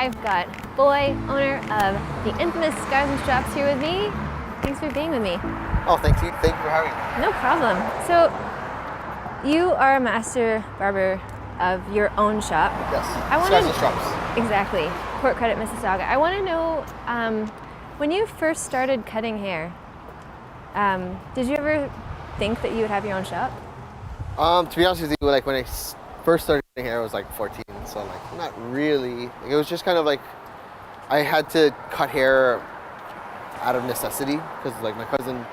I've got Boye, owner of the infamous Scars and Strops, here with me. Thanks for being with me. Oh, thank you for having me. No problem. So, you are a master barber of your own shop. Yes, Scars and Strops. Exactly, Port Credit, Mississauga. I want to know, when you first started cutting hair, did you ever think that you would have your own shop? To be honest with you, like when I first started cutting hair, I was like 14, so like not really. It was just kind of like I had to cut hair out of necessity because like my cousin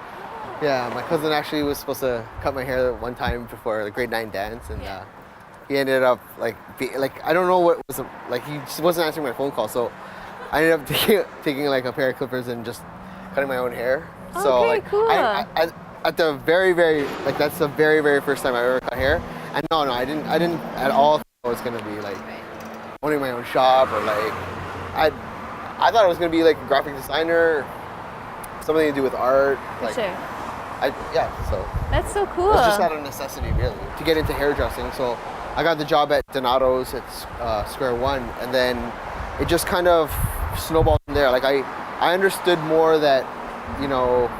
actually was supposed to cut my hair one time before the grade 9 dance, and he ended up like I don't know what was like he just wasn't answering my phone call, so I ended up taking like a pair of clippers and just cutting my own hair. Okay, so like cool. I at the very like that's the very first time I ever cut hair, and no I didn't at all think I was gonna be like owning my own shop, or like I thought I was gonna be like a graphic designer, something to do with art, like sure. So That's so cool. it's just out of necessity really to get into hairdressing. So I got the job at Donato's at Square One, and then it just kind of snowballed from there. Like I understood more that, you know,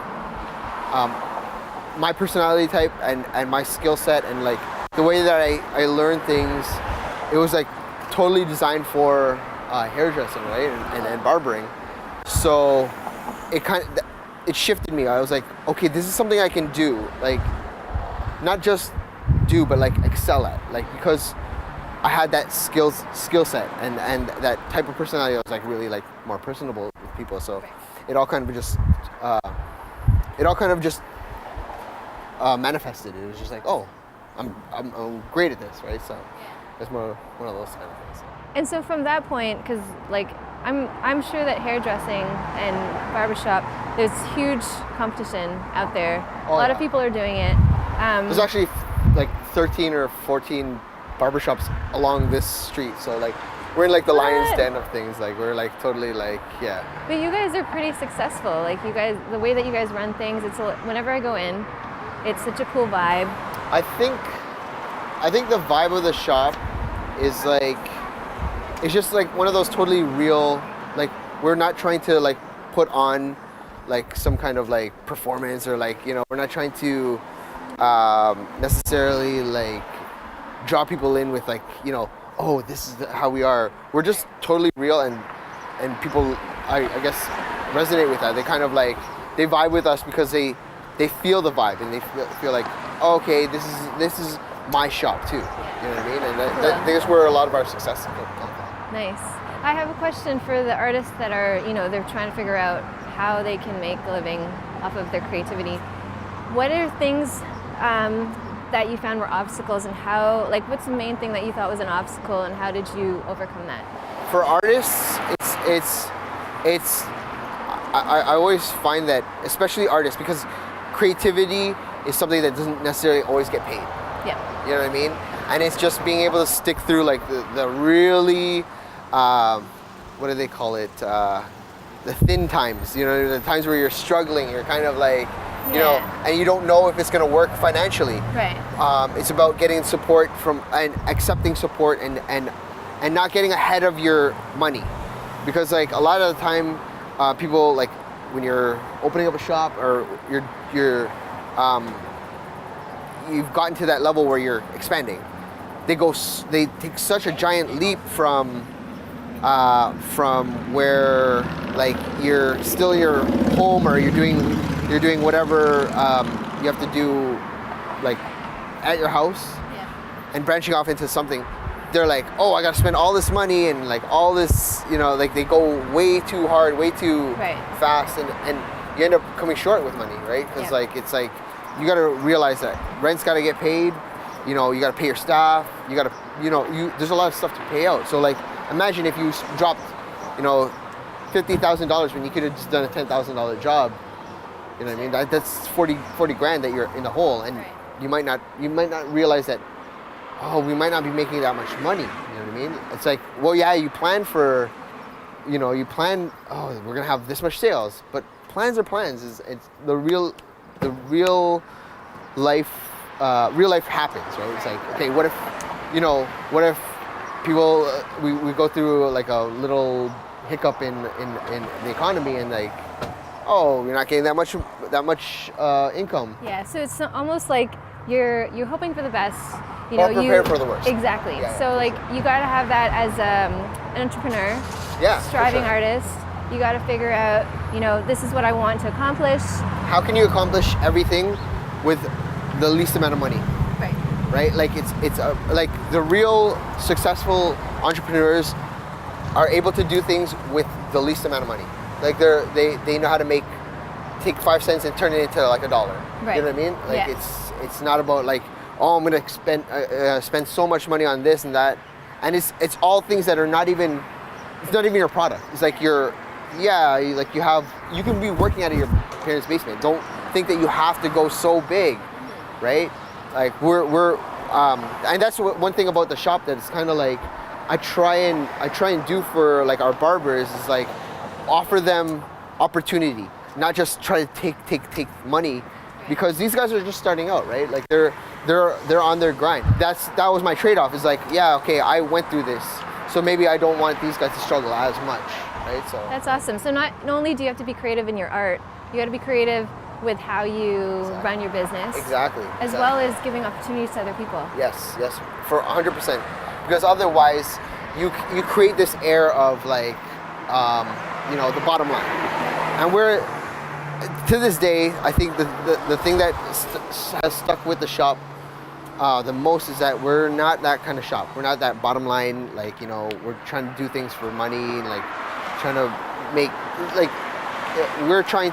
my personality type and my skill set and like the way that I learn things, it was like totally designed for hairdressing, right, and barbering. So it shifted me. I was like, okay, this is something I can do, like not just do, but like excel at, like because I had that skill set and that type of personality. I was like really like more personable with people. So it all kind of just manifested. It was just like, oh, I'm great at this, right? So it's more one of those kind of things. And so from that point, because like I'm sure that hairdressing and barbershop, there's huge competition out there. A lot of people are doing it. There's actually like 13 or 14 barbershops along this street. So like we're in like the lion's den of things. Like we're like totally like, yeah. But you guys are pretty successful. Like you guys, the way that you guys run things, whenever I go in, it's such a cool vibe. I think the vibe of the shop is like, it's just like one of those totally real, like we're not trying to like put on like some kind of like performance, or like, you know, we're not trying to necessarily like draw people in with like, you know, oh, this is how we are. We're just totally real, and people, I guess, resonate with that. They kind of like, they vibe with us because they feel the vibe, and they feel like, oh, okay, this is my shop too. You know what I mean? And I think that's where a lot of our success comes from. Nice. I have a question for the artists that are, you know, they're trying to figure out how they can make a living off of their creativity. What are things that you found were obstacles, and how, like, what's the main thing that you thought was an obstacle, and how did you overcome that? For artists, I always find that, especially artists, because creativity is something that doesn't necessarily always get paid. Yeah. You know what I mean? And it's just being able to stick through like the really, what do they call it? The thin times, you know, the times where you're struggling, you're kind of like, you know, and you don't know if it's going to work financially. Right. It's about getting support from, and accepting support, and not getting ahead of your money. Because like a lot of the time, people, like when you're opening up a shop, or you've gotten to that level where you're expanding, they take such a giant leap from where like you're still in your home, or you're doing whatever you have to do like at your house, and branching off into something. They're like, oh, I got to spend all this money and like all this, you know, like they go way too hard, way too fast, and you end up coming short with money, right? Because like it's like you got to realize that rent's got to get paid. You know, you got to pay your staff. You got to, you know, there's a lot of stuff to pay out. So like, imagine if you dropped, you know, $50,000 when you could have just done a $10,000 job. You know what I mean? That's 40 grand that you're in the hole, and you might not realize that. Oh, we might not be making that much money. You know what I mean? It's like, well, yeah, you plan for, you know, oh, we're gonna have this much sales, but plans are plans. It's the real life happens, right? It's like, okay, what if people we go through like a little hiccup in the economy, and like, oh, you're not getting that much income. Yeah, so it's almost like you're hoping for the best. You Or know, prepare for the worst. Exactly. Yeah, so like you got to have that as an entrepreneur, Yeah, for striving sure. artist. You got to figure out, you know, this is what I want to accomplish. How can you accomplish everything with the least amount of money? Right. Right? Like it's like the real successful entrepreneurs are able to do things with the least amount of money. Like they know how to take 5 cents and turn it into like $1. Right. You know what I mean? Like Yeah. it's not about like, oh, I'm gonna spend so much money on this and that, and it's all things that are not even your product. It's like you can be working out of your parents' basement. Don't think that you have to go so big, right? Like we're and that's one thing about the shop that it's kind of like I try and do for like our barbers is like offer them opportunity, not just try to take money, because these guys are just starting out, right? Like they're on their grind. That was my trade-off. Is like, yeah, okay, I went through this, so maybe I don't want these guys to struggle as much, right? So That's awesome. So not only do you have to be creative in your art, you got to be creative with how you run your business. Exactly. As well as giving opportunities to other people. Yes, for 100%. Because otherwise, you create this air of like, the bottom line. And we're, to this day, I think the thing that has stuck with the shop the most is that we're not that kind of shop. We're not that bottom line, like, we're trying to do things for money and like trying to make, like, we're trying,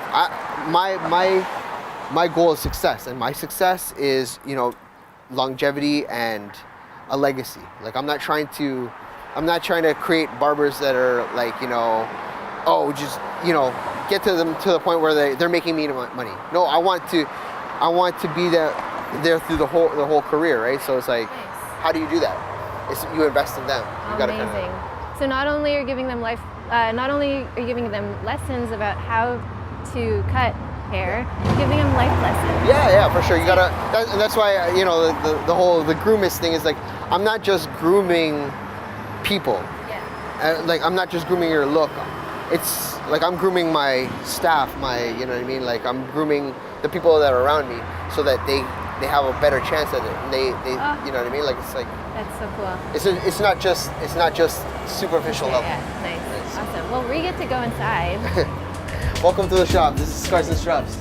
my goal is success, and my success is, longevity and a legacy. Like I'm not trying to create barbers that are like, get to the point where they're making me money. No, I want to be there through the whole career, right? So it's like, how do you do that? You invest in them. You gotta Amazing. So not only are you giving them lessons about how to cut hair, you're giving them life lessons. Yeah, for sure. You gotta, and that's why the groomist thing is like, I'm not just grooming people. Yeah. Like I'm not just grooming your look. It's like I'm grooming my staff, you know what I mean? Like I'm grooming the people that are around me so that they have a better chance at it. And they you know what I mean? Like it's like, that's so cool. It's not just superficial level. Yeah, nice. Awesome. Well, we get to go inside. Welcome to the shop. This is Strops.